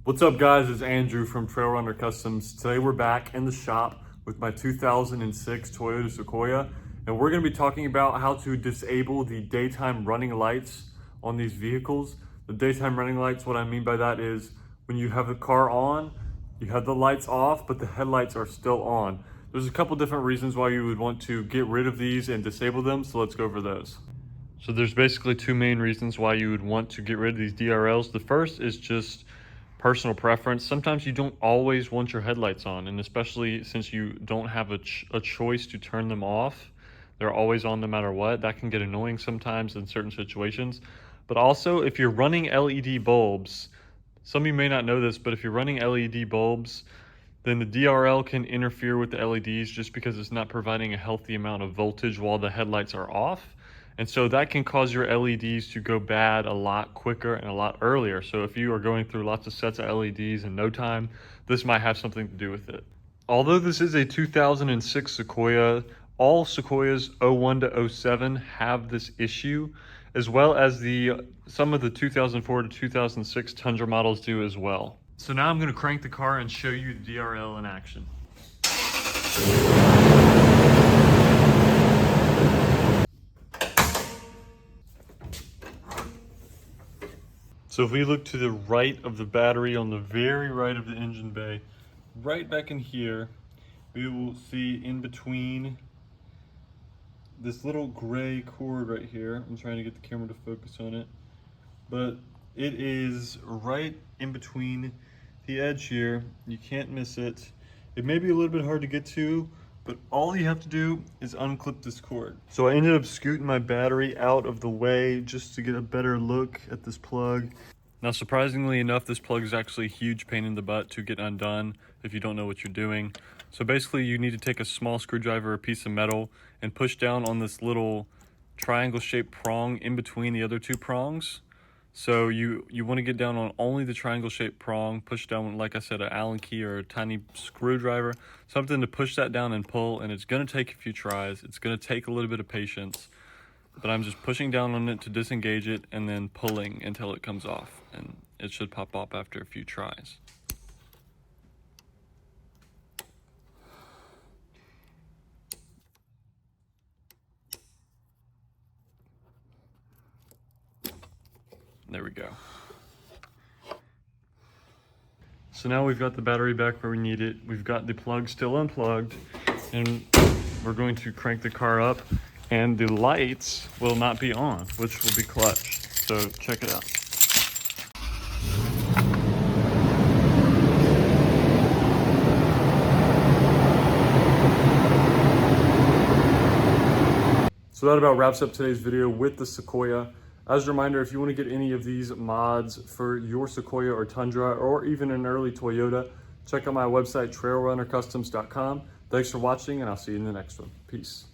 What's up guys, it's Andrew from Trail Runner Customs. Today we're back in the shop with my 2006 Toyota Sequoia, and we're going to be talking about how to disable the daytime running lights on these vehicles. The daytime running lights, what I mean by that is when you have the car on, you have the lights off, but the headlights are still on. There's a couple different reasons why you would want to get rid of these and disable them, so let's go over those. So there's basically two main reasons why you would want to get rid of these DRLs. The first is just personal preference. Sometimes you don't always want your headlights on, and especially since you don't have a choice to turn them off, they're always on no matter what. That can get annoying sometimes in certain situations. But also, if you're running LED bulbs, some of you may not know this, but if you're running LED bulbs, then the DRL can interfere with the LEDs just because it's not providing a healthy amount of voltage while the headlights are off. And so that can cause your LEDs to go bad a lot quicker and a lot earlier. So if you are going through lots of sets of LEDs in no time, this might have something to do with it. Although this is a 2006 Sequoia, all Sequoias 01 to 07 have this issue, as well as some of the 2004 to 2006 Tundra models do as well. So now I'm going to crank the car and show you the DRL in action. So if we look to the right of the battery, on the very right of the engine bay, right back in here, we will see in between this little gray cord right here. I'm trying to get the camera to focus on it, but it is right in between the edge here. You can't miss it. It may be a little bit hard to get to, but all you have to do is unclip this cord. So I ended up scooting my battery out of the way just to get a better look at this plug. Now, surprisingly enough, this plug is actually a huge pain in the butt to get undone if you don't know what you're doing. So basically you need to take a small screwdriver or a piece of metal and push down on this little triangle shaped prong in between the other two prongs. So you want to get down on only the triangle shaped prong, push down, like I said, an Allen key or a tiny screwdriver, something to push that down and pull, and it's going to take a few tries. It's going to take a little bit of patience, but I'm just pushing down on it to disengage it and then pulling until it comes off, and it should pop up after a few tries. There we go. So now we've got the battery back where we need it. We've got the plug still unplugged, and we're going to crank the car up, and the lights will not be on, which will be clutch. So check it out. So that about wraps up today's video with the Sequoia. As a reminder, if you want to get any of these mods for your Sequoia or Tundra, or even an early Toyota, check out my website, trailrunnercustoms.com. Thanks for watching, and I'll see you in the next one. Peace.